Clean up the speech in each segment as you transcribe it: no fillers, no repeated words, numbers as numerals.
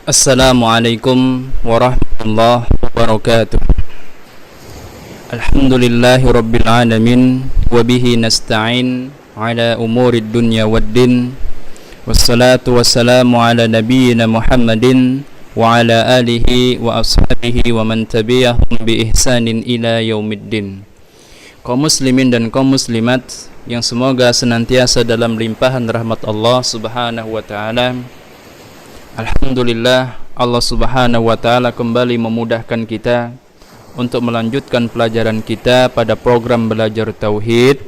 Assalamualaikum warahmatullahi wabarakatuh. Alhamdulillahi rabbil alamin. Wabihi nasta'in ala umurid dunya waddin. Wassalatu wassalamu ala nabiyyina Muhammadin wa ala alihi wa ashabihi wa man tabi'ahum bi ihsanin ila yaumiddin. Kaum muslimin dan kaum muslimat yang semoga senantiasa dalam limpahan rahmat Allah subhanahu wa ta'ala. Alhamdulillah, Allah subhanahu wa ta'ala kembali memudahkan kita untuk melanjutkan pelajaran kita pada program belajar tauhid.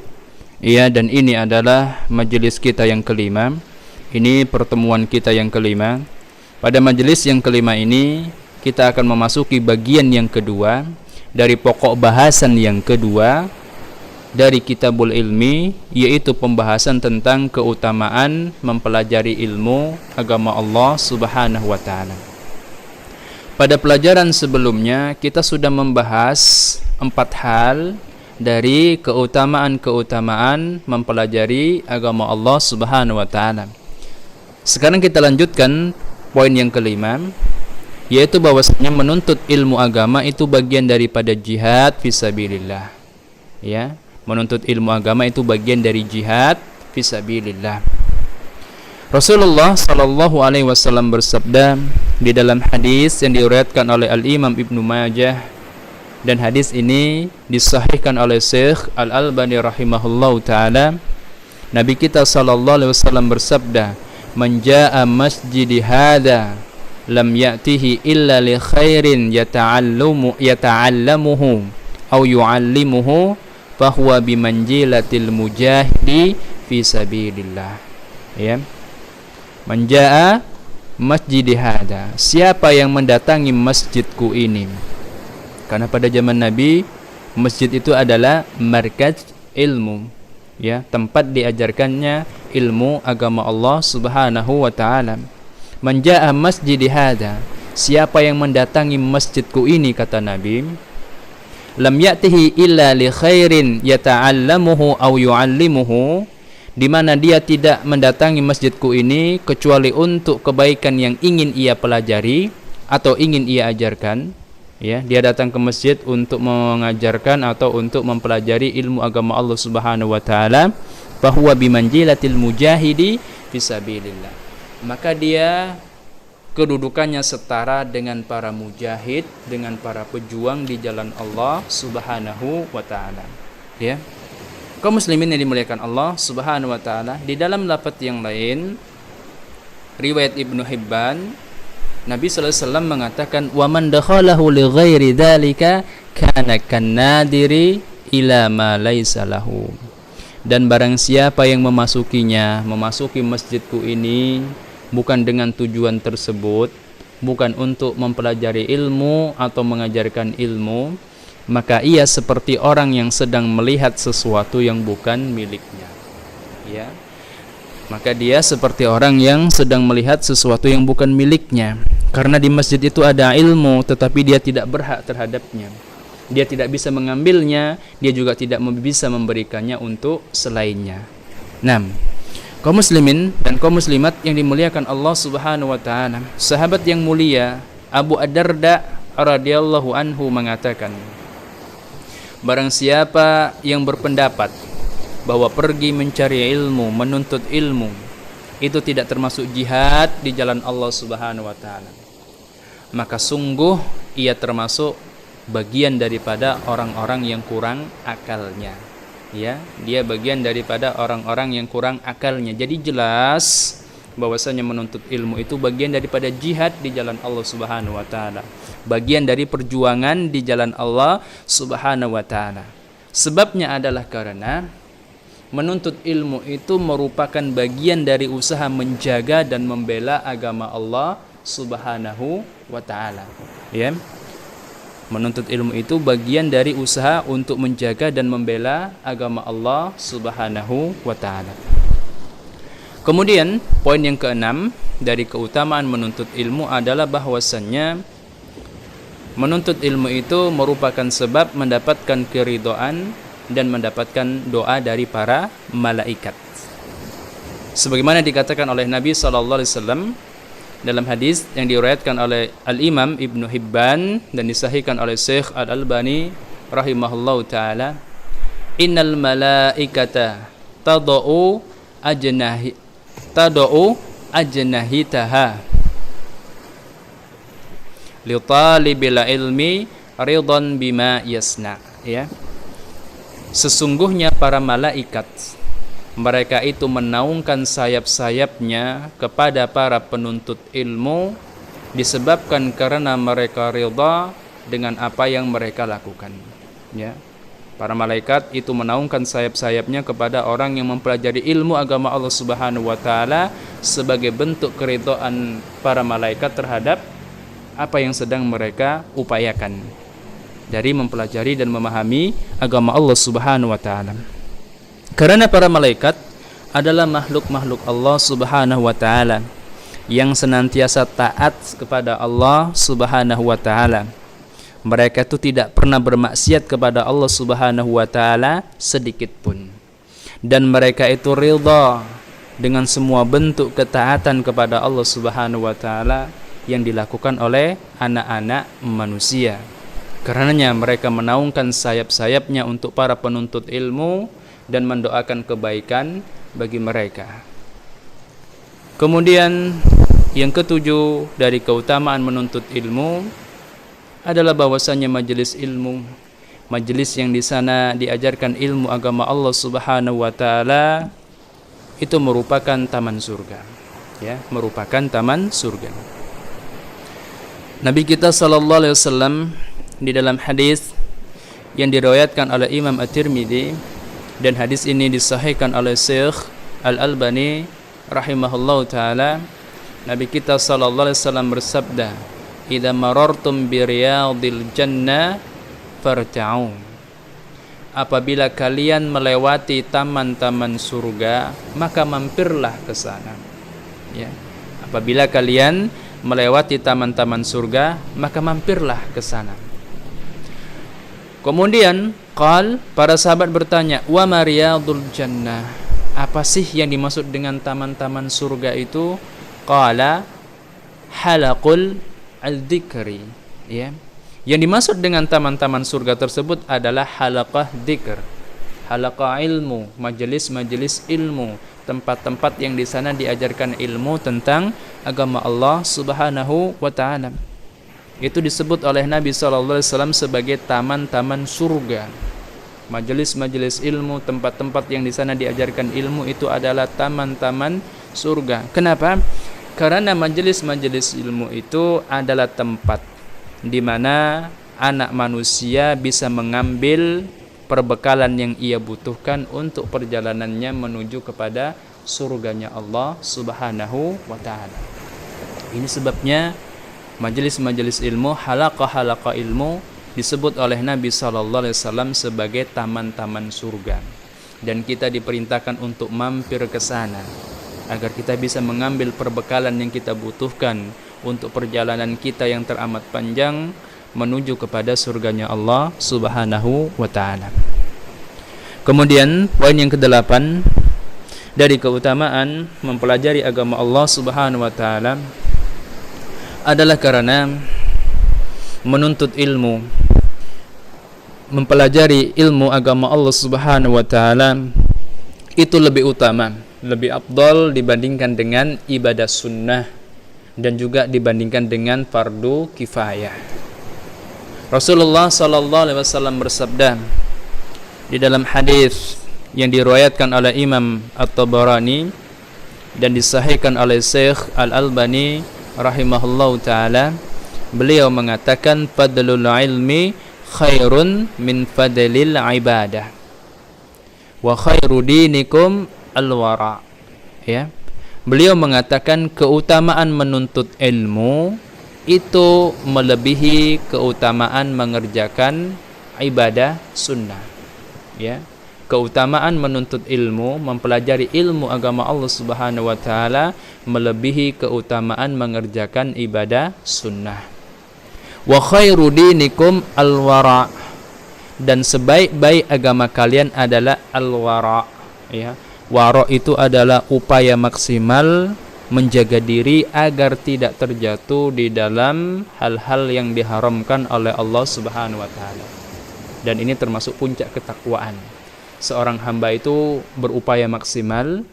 Dan ini adalah majelis kita yang kelima. Ini pertemuan kita yang kelima. Pada majelis yang kelima ini kita akan memasuki bagian yang kedua dari pokok bahasan yang kedua dari Kitabul Ilmi, yaitu pembahasan tentang keutamaan mempelajari ilmu agama Allah subhanahu wa ta'ala. Pada pelajaran sebelumnya kita sudah membahas 4 hal dari keutamaan-keutamaan mempelajari agama Allah subhanahu wa ta'ala. Sekarang kita lanjutkan poin yang kelima, yaitu bahwasanya menuntut ilmu agama itu bagian daripada jihad fisabilillah. Menuntut ilmu agama itu bagian dari jihad fisabilillah. Rasulullah sallallahu alaihi wasallam bersabda di dalam hadis yang diriwayatkan oleh Al-Imam Ibnu Majah, dan hadis ini disahihkan oleh Syekh Al-Albani rahimahullahu taala. Nabi kita sallallahu alaihi wasallam bersabda, "Man jaa'a masjidi hadza lam ya'tihi illa li khairin yata'allamuhu aw yu'allimuhu fahuwa bimanjilatil mujahidi fi sabilillah." Man jaa'a masjidi hadza, siapa yang mendatangi masjidku ini. Karena pada zaman Nabi masjid itu adalah markaz ilmu, tempat diajarkannya ilmu agama Allah subhanahu wa ta'ala. Man jaa'a masjidi hadza, siapa yang mendatangi masjidku ini, kata Nabi, lam ya'tihi illa li khairin yata'allamuhu aw yu'allimuhu, di mana dia tidak mendatangi masjidku ini kecuali untuk kebaikan yang ingin ia pelajari atau ingin ia ajarkan. Dia datang ke masjid untuk mengajarkan atau untuk mempelajari ilmu agama Allah subhanahu wa ta'ala. Fahuwa bimanjilatil mujahidi fisabilillah, maka dia kedudukannya setara dengan para mujahid, dengan para pejuang di jalan Allah subhanahu wa ta'ala. Kaum muslimin yang dimuliakan Allah subhanahu wa ta'ala, di dalam lafaz yang lain riwayat Ibnu Hibban, Nabi sallallahu alaihi wasallam mengatakan, "Wa man dakhalahu li ghairi dzalika kana kannadiri ila ma laisa lahu." Dan barang siapa yang memasuki masjidku ini bukan dengan tujuan tersebut, bukan untuk mempelajari ilmu atau mengajarkan ilmu, maka ia seperti orang yang sedang melihat sesuatu yang bukan miliknya. Maka dia seperti orang yang sedang melihat sesuatu yang bukan miliknya. Karena di masjid itu ada ilmu, tetapi dia tidak berhak terhadapnya. Dia tidak bisa mengambilnya, dia juga tidak bisa memberikannya untuk selainnya. Kaum muslimin dan kaum muslimat yang dimuliakan Allah subhanahu wa ta'ala, sahabat yang mulia Abu Ad-Darda radhiyallahu anhu mengatakan, barang siapa yang berpendapat bahwa pergi mencari ilmu, menuntut ilmu itu tidak termasuk jihad di jalan Allah subhanahu wa ta'ala, maka sungguh ia termasuk bagian daripada orang-orang yang kurang akalnya. Dia bagian daripada orang-orang yang kurang akalnya. Jadi jelas bahwasanya menuntut ilmu itu bagian daripada jihad di jalan Allah subhanahu wa ta'ala, bagian dari perjuangan di jalan Allah subhanahu wa ta'ala. Sebabnya adalah karena menuntut ilmu itu merupakan bagian dari usaha menjaga dan membela agama Allah subhanahu wa ta'ala. Menuntut ilmu itu bagian dari usaha untuk menjaga dan membela agama Allah subhanahu wa ta'ala. Kemudian poin yang keenam dari keutamaan menuntut ilmu adalah bahwasannya menuntut ilmu itu merupakan sebab mendapatkan keridhaan dan mendapatkan doa dari para malaikat. Sebagaimana dikatakan oleh Nabi sallallahu alaihi wasallam, dalam hadis yang diriwayatkan oleh Al-Imam Ibnu Hibban dan disahihkan oleh Syekh Al-Albani rahimahullahu taala, innal malaikata tadau ajnahitaha li talibil ilmi ridan bima yasna, ya. Sesungguhnya para malaikat, mereka itu menaungkan sayap-sayapnya kepada para penuntut ilmu disebabkan karena mereka ridha dengan apa yang mereka lakukan, ya. Para malaikat itu menaungkan sayap-sayapnya kepada orang yang mempelajari ilmu agama Allah Subhanahu wa taala sebagai bentuk keridhaan para malaikat terhadap apa yang sedang mereka upayakan dari mempelajari dan memahami agama Allah Subhanahu wa taala. Karena para malaikat adalah makhluk-makhluk Allah Subhanahu wa taala yang senantiasa taat kepada Allah Subhanahu wa taala. Mereka itu tidak pernah bermaksiat kepada Allah Subhanahu wa taala sedikit pun. Dan mereka itu ridha dengan semua bentuk ketaatan kepada Allah Subhanahu wa taala yang dilakukan oleh anak-anak manusia. Karenanya mereka menaungkan sayap-sayapnya untuk para penuntut ilmu dan mendoakan kebaikan bagi mereka. Kemudian yang ketujuh dari keutamaan menuntut ilmu adalah bahwasanya majelis ilmu, majelis yang di sana diajarkan ilmu agama Allah Subhanahu wa taala itu merupakan taman surga, ya, merupakan taman surga. Nabi kita sallallahu alaihi wasallam di dalam hadis yang diriwayatkan oleh Imam At-Tirmidzi dan hadis ini disahihkan oleh Syekh Al-Albani rahimahullahu taala, Nabi kita sallallahu alaihi wasallam bersabda, "Idza marartum bi riyadil jannah farta'u." Apabila kalian melewati taman-taman surga, maka mampirlah ke sana. Ya. Apabila kalian melewati taman-taman surga, maka mampirlah ke sana. Kemudian para sahabat bertanya, "Wa mariyadul jannah?" Apa sih yang dimaksud dengan taman-taman surga itu? Qala halaqul al-dzikri, ya. Yang dimaksud dengan taman-taman surga tersebut adalah halaqah dzikr, halaqah ilmu, majelis-majelis ilmu, tempat-tempat yang di sana diajarkan ilmu tentang agama Allah Subhanahu wa taala. Itu disebut oleh Nabi sallallahu alaihi wasallam sebagai taman-taman surga. Majelis-majelis ilmu, tempat-tempat yang di sana diajarkan ilmu itu adalah taman-taman surga. Kenapa? Karena majelis-majelis ilmu itu adalah tempat di mana anak manusia bisa mengambil perbekalan yang ia butuhkan untuk perjalanannya menuju kepada surganya Allah Subhanahu wa taala. Ini sebabnya majelis-majelis ilmu, halaqah-halaqah ilmu disebut oleh Nabi sallallahu alaihi wasallam sebagai taman-taman surga. Dan kita diperintahkan untuk mampir ke sana agar kita bisa mengambil perbekalan yang kita butuhkan untuk perjalanan kita yang teramat panjang menuju kepada surganya Allah Subhanahu wa taala. Kemudian poin yang ke-8 dari keutamaan mempelajari agama Allah Subhanahu wa taala adalah karena menuntut ilmu, mempelajari ilmu agama Allah Subhanahu wa taala itu lebih utama, lebih afdal dibandingkan dengan ibadah sunnah dan juga dibandingkan dengan fardu kifayah. Rasulullah sallallahu alaihi wasallam bersabda di dalam hadis yang diriwayatkan oleh Imam At-Tabarani dan disahihkan oleh Syekh Al-Albani rahimahullahu taala, beliau mengatakan fadlul ilmi khairun min fadlil ibadah wa khairu dinikum al-wara, ya. Beliau mengatakan keutamaan menuntut ilmu itu melebihi keutamaan mengerjakan ibadah sunnah, ya. Keutamaan menuntut ilmu, mempelajari ilmu agama Allah Subhanahu wa taala melebihi keutamaan mengerjakan ibadah sunnah. Wa khairu dinikum al-wara, dan sebaik-baik agama kalian adalah al-wara, ya. Wara itu adalah upaya maksimal menjaga diri agar tidak terjatuh di dalam hal-hal yang diharamkan oleh Allah Subhanahu wa taala. Dan ini termasuk puncak ketakwaan. Seorang hamba itu berupaya maksimal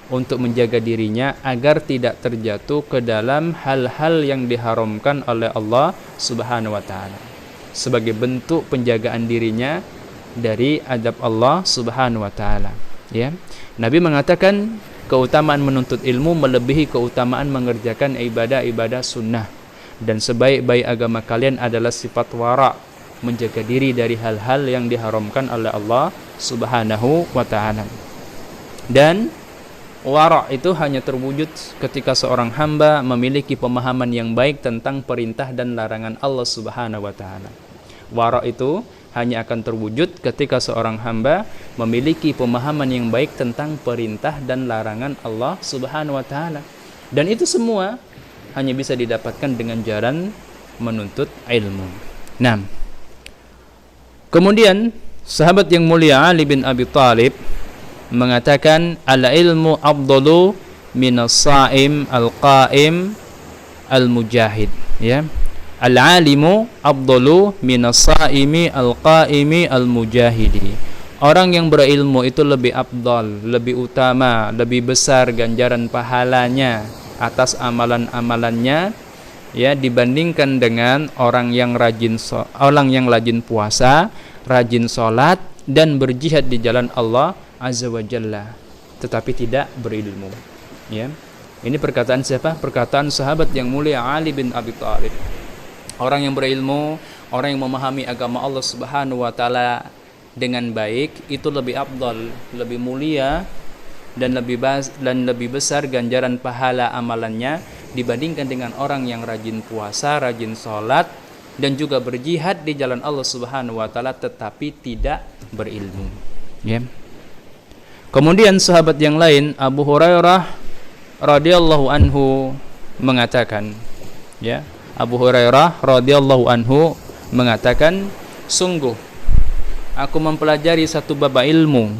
untuk menjaga dirinya agar tidak terjatuh ke dalam hal-hal yang diharamkan oleh Allah Subhanahu wa taala, sebagai bentuk penjagaan dirinya dari adab Allah Subhanahu wa taala. Ya. Nabi mengatakan keutamaan menuntut ilmu melebihi keutamaan mengerjakan ibadah-ibadah sunnah, dan sebaik-baik agama kalian adalah sifat wara', menjaga diri dari hal-hal yang diharamkan oleh Allah Subhanahu wa taala. Dan wara' itu hanya terwujud ketika seorang hamba memiliki pemahaman yang baik tentang perintah dan larangan Allah Subhanahu wa taala. Wara' itu hanya akan terwujud ketika seorang hamba memiliki pemahaman yang baik tentang perintah dan larangan Allah Subhanahu wa taala. Dan itu semua hanya bisa didapatkan dengan jalan menuntut ilmu. Nah, kemudian sahabat yang mulia Ali bin Abi Thalib mengatakan, al-ilmu afdalu minas saim al-qaim al-mujahid. Ya. Al-alimu afdalu minas saimi al-qaimi al-mujahidi. Orang yang berilmu itu lebih afdal, lebih utama, lebih besar ganjaran pahalanya atas amalan-amalannya, ya, dibandingkan dengan orang yang rajin puasa, rajin salat dan berjihad di jalan Allah Azza wa Jalla, tetapi tidak berilmu. Ya. Ini perkataan siapa? Perkataan sahabat yang mulia Ali bin Abi Thalib. Orang yang berilmu, orang yang memahami agama Allah Subhanahu wa taala dengan baik itu lebih afdal, lebih mulia dan lebih besar ganjaran pahala amalannya dibandingkan dengan orang yang rajin puasa, rajin salat dan juga berjihad di jalan Allah Subhanahu wa taala tetapi tidak berilmu. Ya. Kemudian sahabat yang lain, Abu Hurairah radhiyallahu anhu mengatakan, ya, Abu Hurairah radhiyallahu anhu mengatakan, sungguh aku mempelajari satu bab ilmu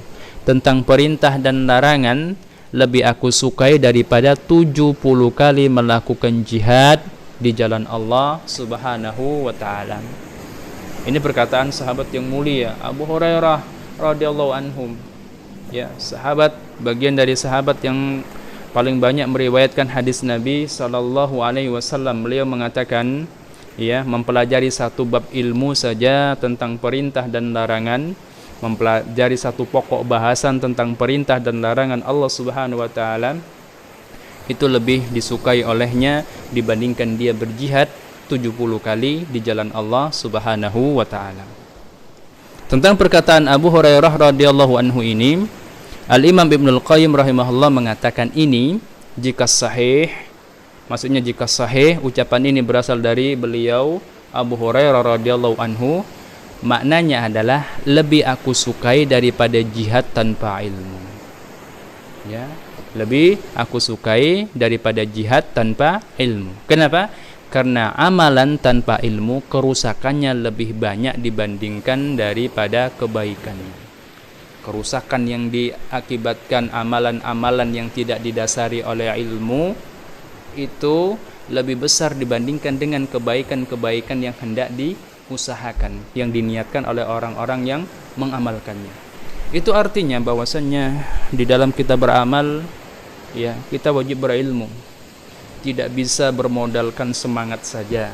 tentang perintah dan larangan lebih aku sukai daripada 70 kali melakukan jihad di jalan Allah Subhanahu wa taala. Ini perkataan sahabat yang mulia Abu Hurairah radhiyallahu anhu. Ya, sahabat, bagian dari sahabat yang paling banyak meriwayatkan hadis Nabi sallallahu alaihi wasallam. Beliau mengatakan, ya, mempelajari satu bab ilmu saja tentang perintah dan larangan, mempelajari satu pokok bahasan tentang perintah dan larangan Allah Subhanahu wa taala, itu lebih disukai olehnya dibandingkan dia berjihad 70 kali di jalan Allah Subhanahu wa taala. Tentang perkataan Abu Hurairah radhiyallahu anhu ini, Al-Imam Ibnul Qayyim rahimahullah mengatakan ini jika sahih, maksudnya jika sahih ucapan ini berasal dari beliau Abu Hurairah radhiyallahu anhu, maknanya adalah lebih aku sukai daripada jihad tanpa ilmu. Ya, lebih aku sukai daripada jihad tanpa ilmu. Kenapa? Karena amalan tanpa ilmu kerusakannya lebih banyak dibandingkan daripada kebaikannya. Kerusakan yang diakibatkan amalan-amalan yang tidak didasari oleh ilmu itu lebih besar dibandingkan dengan kebaikan-kebaikan yang hendak diusahakan, yang diniatkan oleh orang-orang yang mengamalkannya. Itu artinya bahwasannya di dalam kita beramal, ya, kita wajib berilmu. Tidak bisa bermodalkan semangat saja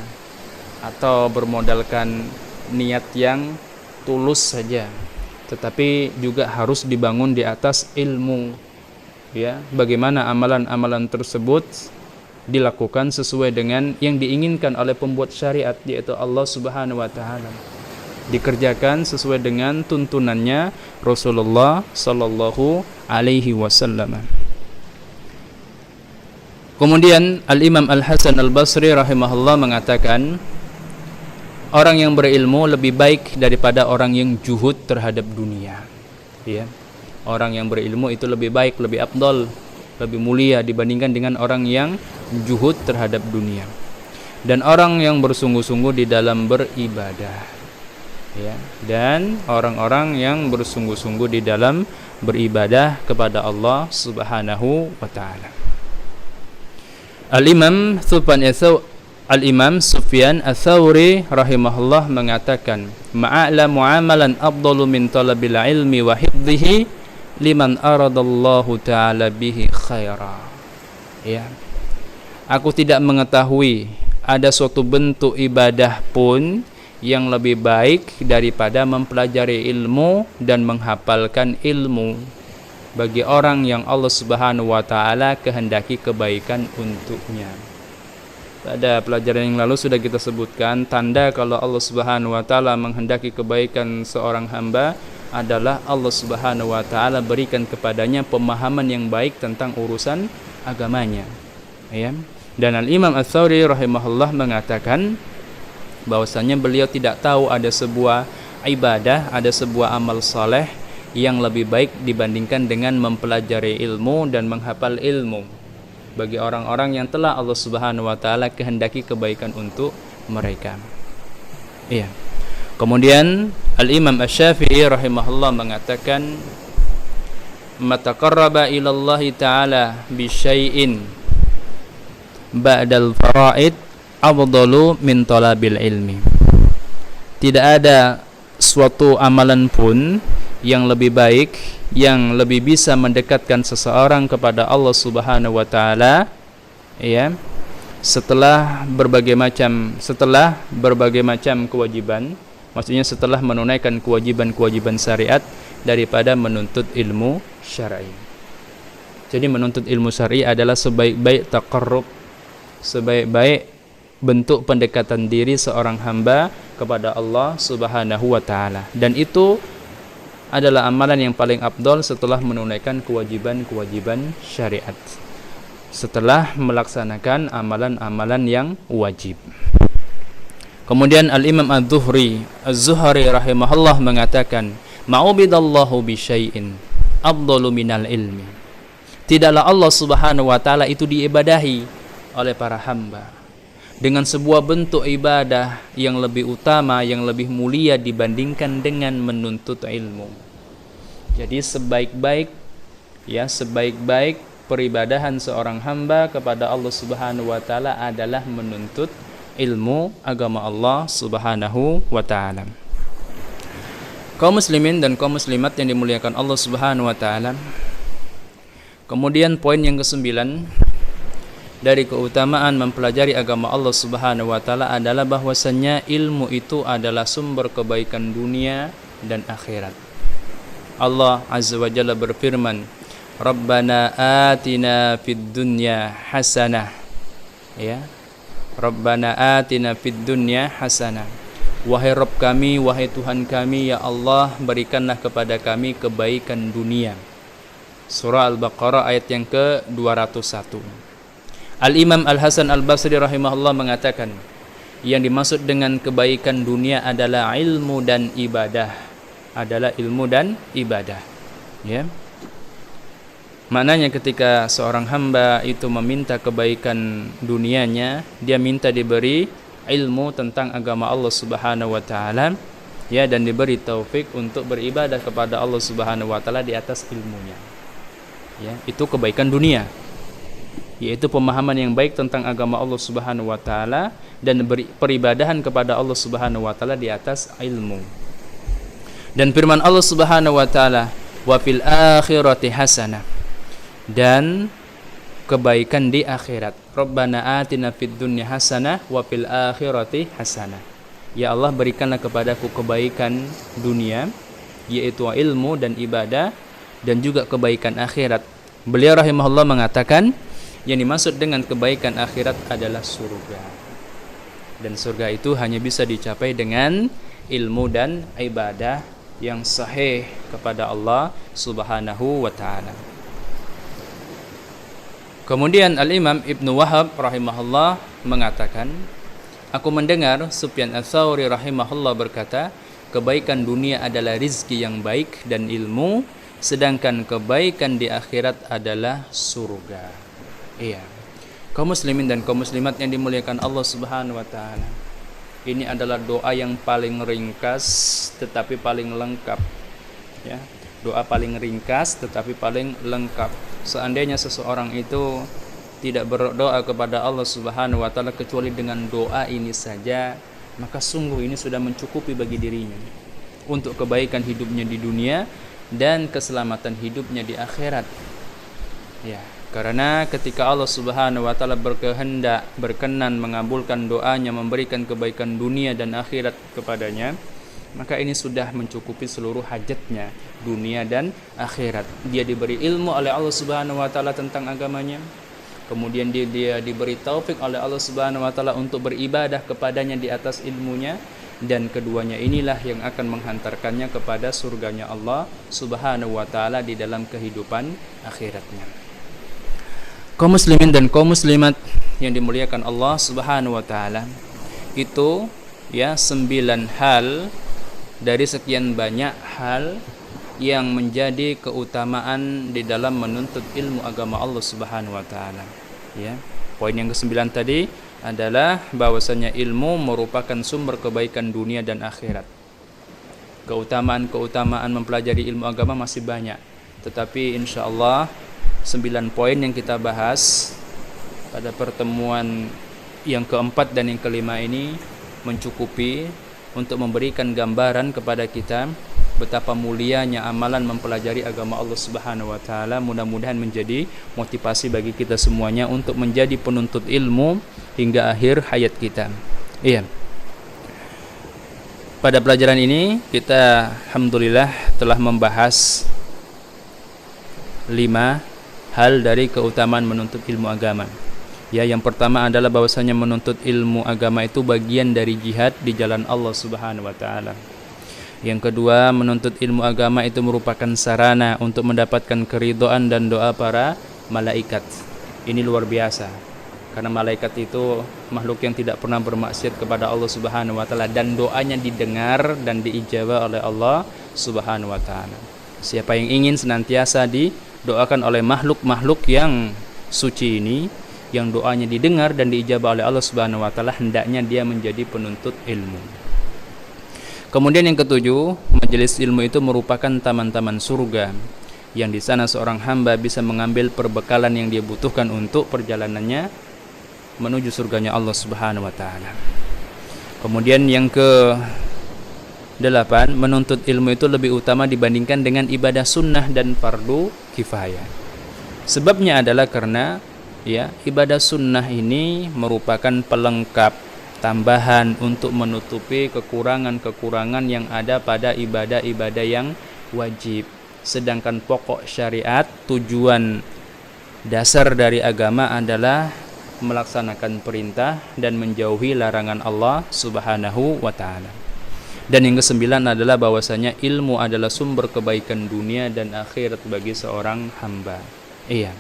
atau bermodalkan niat yang tulus saja, tetapi juga harus dibangun di atas ilmu. Ya, bagaimana amalan-amalan tersebut dilakukan sesuai dengan yang diinginkan oleh pembuat syariat, yaitu Allah Subhanahu wa taala. Dikerjakan sesuai dengan tuntunannya Rasulullah sallallahu alaihi wasallam. Kemudian Al-Imam Al-Hasan Al-Basri rahimahullah mengatakan, orang yang berilmu lebih baik daripada orang yang juhud terhadap dunia. Ya. Orang yang berilmu itu lebih baik, lebih afdal, lebih mulia dibandingkan dengan orang yang juhud terhadap dunia. Dan orang yang bersungguh-sungguh di dalam beribadah. Ya. Dan orang-orang yang bersungguh-sungguh di dalam beribadah kepada Allah Subhanahu wa taala. Al-Imam Sufyan Ats-Tsauri rahimahullah mengatakan, "Ma'ala mu'amalan afdalu min talabil ilmi wa hifdhihi liman aradallahu ta'ala bihi khaira." Ya. Aku tidak mengetahui ada suatu bentuk ibadah pun yang lebih baik daripada mempelajari ilmu dan menghafalkan ilmu bagi orang yang Allah Subhanahu wa taala kehendaki kebaikan untuknya. Pada pelajaran yang lalu sudah kita sebutkan tanda kalau Allah Subhanahu wa taala menghendaki kebaikan seorang hamba adalah Allah Subhanahu wa taala berikan kepadanya pemahaman yang baik tentang urusan agamanya. Ya. Dan Al-Imam Ats-Tsauri rahimahullah mengatakan bahwasanya beliau tidak tahu ada sebuah ibadah, ada sebuah amal saleh yang lebih baik dibandingkan dengan mempelajari ilmu dan menghafal ilmu bagi orang-orang yang telah Allah Subhanahu wa taala kehendaki kebaikan untuk mereka. Iya. Kemudian Al-Imam Asy-Syafi'i rahimahullah mengatakan, "Mataqarraba ila Allah taala bi syai'in ba'dal fara'id afdalu min talabil ilmi." Tidak ada suatu amalan pun yang lebih baik, yang lebih bisa mendekatkan seseorang kepada Allah Subhanahu wa taala, ya, setelah berbagai macam kewajiban, maksudnya setelah menunaikan kewajiban-kewajiban syariat daripada menuntut ilmu syar'i. Jadi menuntut ilmu syar'i adalah sebaik-baik taqarrub, sebaik-baik bentuk pendekatan diri seorang hamba kepada Allah Subhanahu wa taala, dan itu adalah amalan yang paling afdal setelah menunaikan kewajiban-kewajiban syariat, setelah melaksanakan amalan-amalan yang wajib. Kemudian Al-Imam Az-Zuhri rahimahullah mengatakan, "Ma'ubidallahu bi syai'in afdalu minal ilmi." Tidaklah Allah Subhanahu wa taala itu diibadahi oleh para hamba dengan sebuah bentuk ibadah yang lebih utama, yang lebih mulia dibandingkan dengan menuntut ilmu. Jadi sebaik-baik peribadahan seorang hamba kepada Allah Subhanahu wa taala adalah menuntut ilmu agama Allah Subhanahu wa taala. Kaum muslimin dan kaum muslimat yang dimuliakan Allah Subhanahu wa taala. Kemudian poin yang ke-9 dari keutamaan mempelajari agama Allah Subhanahu wa taala adalah bahwasannya ilmu itu adalah sumber kebaikan dunia dan akhirat. Allah Azza wa Jalla berfirman, "Rabbana atina fid dunya hasanah." Ya. Rabbana atina fid dunya hasanah. Wahai Rabb kami, wahai Tuhan kami, ya Allah, berikanlah kepada kami kebaikan dunia. Surah Al-Baqarah ayat yang ke-201. Al-Imam Al-Hasan Al-Basri rahimahullah mengatakan, yang dimaksud dengan kebaikan dunia adalah ilmu dan ibadah. Ya. Maknanya ketika seorang hamba itu meminta kebaikan dunianya, dia minta diberi ilmu tentang agama Allah Subhanahu wa taala, ya, dan diberi taufik untuk beribadah kepada Allah Subhanahu wa taala di atas ilmunya. Ya, itu kebaikan dunia, yaitu pemahaman yang baik tentang agama Allah Subhanahu wa taala dan peribadahan kepada Allah Subhanahu wa taala di atas ilmu. Dan firman Allah Subhanahu wa taala, "Wa fil akhirati hasanah." Dan kebaikan di akhirat. Rabbana atina fid dunya hasanah wa fil akhirati hasanah. Ya Allah, berikanlah kepadaku kebaikan dunia, yaitu ilmu dan ibadah, dan juga kebaikan akhirat. Beliau rahimahullah mengatakan, yang dimaksud dengan kebaikan akhirat adalah surga. Dan surga itu hanya bisa dicapai dengan ilmu dan ibadah yang sahih kepada Allah Subhanahu wa taala. Kemudian Al-Imam Ibnu Wahab rahimahullah mengatakan, aku mendengar Sufyan Ats-Tsauri rahimahullah berkata, kebaikan dunia adalah rizki yang baik dan ilmu, sedangkan kebaikan di akhirat adalah surga. Iya. Kaum muslimin dan kaum muslimat yang dimuliakan Allah Subhanahu wa taala. Ini adalah doa yang paling ringkas tetapi paling lengkap. Ya. Doa paling ringkas tetapi paling lengkap. Seandainya seseorang itu tidak berdoa kepada Allah Subhanahu wa taala kecuali dengan doa ini saja, maka sungguh ini sudah mencukupi bagi dirinya untuk kebaikan hidupnya di dunia dan keselamatan hidupnya di akhirat. Ya, karena ketika Allah Subhanahu wa taala berkehendak, berkenan mengabulkan doanya, memberikan kebaikan dunia dan akhirat kepadanya, maka ini sudah mencukupi seluruh hajatnya dunia dan akhirat. Dia diberi ilmu oleh Allah Subhanahu wa taala tentang agamanya. Kemudian dia diberi taufik oleh Allah Subhanahu wa taala untuk beribadah kepadanya di atas ilmunya, dan keduanya inilah yang akan menghantarkannya kepada surganya Allah Subhanahu wa taala di dalam kehidupan akhiratnya. Kaum muslimin dan kaum muslimat yang dimuliakan Allah Subhanahu wa taala, itu ya 9 hal dari sekian banyak hal yang menjadi keutamaan di dalam menuntut ilmu agama Allah Subhanahu wa taala. Ya. Poin yang ke-9 tadi adalah bahwasanya ilmu merupakan sumber kebaikan dunia dan akhirat. Keutamaan-keutamaan mempelajari ilmu agama masih banyak, tetapi insyaallah 9 poin yang kita bahas pada pertemuan yang keempat dan yang kelima ini mencukupi untuk memberikan gambaran kepada kita betapa mulianya amalan mempelajari agama Allah Subhanahu wa taala. Mudah-mudahan menjadi motivasi bagi kita semuanya untuk menjadi penuntut ilmu hingga akhir hayat kita. Iya. Pada pelajaran ini kita alhamdulillah telah membahas 5 hal dari keutamaan menuntut ilmu agama. Ya, yang pertama adalah bahwasanya menuntut ilmu agama itu bagian dari jihad di jalan Allah Subhanahu wa taala. Yang kedua, menuntut ilmu agama itu merupakan sarana untuk mendapatkan keridhaan dan doa para malaikat. Ini luar biasa. Karena malaikat itu makhluk yang tidak pernah bermaksiat kepada Allah Subhanahu wa taala, dan doanya didengar dan diijabah oleh Allah Subhanahu wa taala. Siapa yang ingin senantiasa didoakan oleh makhluk-makhluk yang suci ini, yang doanya didengar dan diijabah oleh Allah Subhanahu wa taala, hendaknya dia menjadi penuntut ilmu. Kemudian yang ketujuh, majelis ilmu itu merupakan taman-taman surga, yang di sana seorang hamba bisa mengambil perbekalan yang dia butuhkan untuk perjalanannya menuju surganya Allah Subhanahu wa taala. Kemudian yang ke-8, menuntut ilmu itu lebih utama dibandingkan dengan ibadah sunnah dan fardu kifayah. Sebabnya adalah karena ya, ibadah sunnah ini merupakan pelengkap, tambahan untuk menutupi kekurangan-kekurangan yang ada pada ibadah-ibadah yang wajib. Sedangkan pokok syariat, tujuan dasar dari agama adalah melaksanakan perintah dan menjauhi larangan Allah Subhanahu wa taala. Dan yang ke-9 adalah bahwasanya ilmu adalah sumber kebaikan dunia dan akhirat bagi seorang hamba. Iya.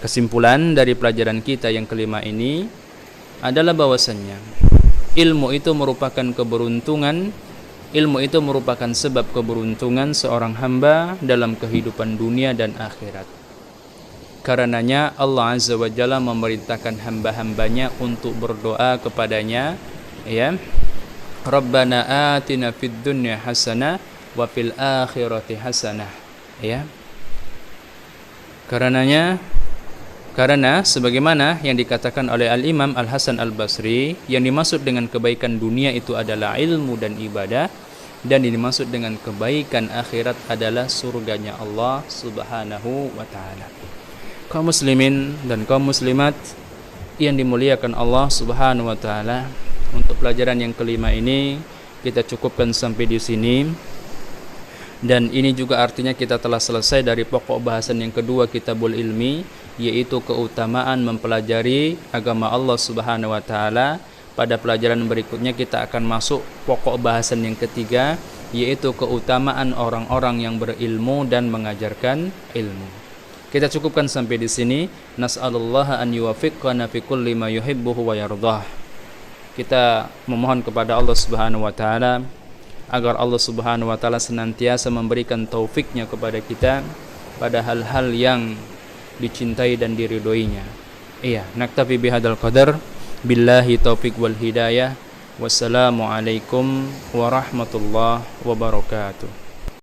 Kesimpulan dari pelajaran kita yang kelima ini adalah bahwasanya ilmu itu merupakan keberuntungan, ilmu itu merupakan sebab keberuntungan seorang hamba dalam kehidupan dunia dan akhirat. Karenanya Allah Azza wa Jalla memerintahkan hamba-hambanya untuk berdoa kepadanya, ya, Rabbana atina fid dunya hasanah wa fil akhirati hasanah, ya. Karena sebagaimana yang dikatakan oleh Al-Imam Al-Hasan Al-Basri, yang dimaksud dengan kebaikan dunia itu adalah ilmu dan ibadah, dan yang dimaksud dengan kebaikan akhirat adalah surganya Allah Subhanahu wa taala. Kaum muslimin dan kaum muslimat yang dimuliakan Allah Subhanahu wa taala, untuk pelajaran yang kelima ini kita cukupkan sampai di sini. Dan ini juga artinya kita telah selesai dari pokok bahasan yang kedua Kitabul Ilmi, yaitu keutamaan mempelajari agama Allah Subhanahu wa taala. Pada pelajaran berikutnya kita akan masuk pokok bahasan yang ketiga, yaitu keutamaan orang-orang yang berilmu dan mengajarkan ilmu. Kita cukupkan sampai di sini. Nas'alullaha an yuwaffiqana fi kulli ma yuhibbuhu wa yardah. Kita memohon kepada Allah Subhanahu wa taala agar Allah Subhanahu wa taala senantiasa memberikan taufiknya kepada kita pada hal-hal yang dicintai dan diridhoinya. Iya, naktafi bihadzal qadar. Billahi taufik wal hidayah. Wassalamualaikum warahmatullahi wabarakatuh.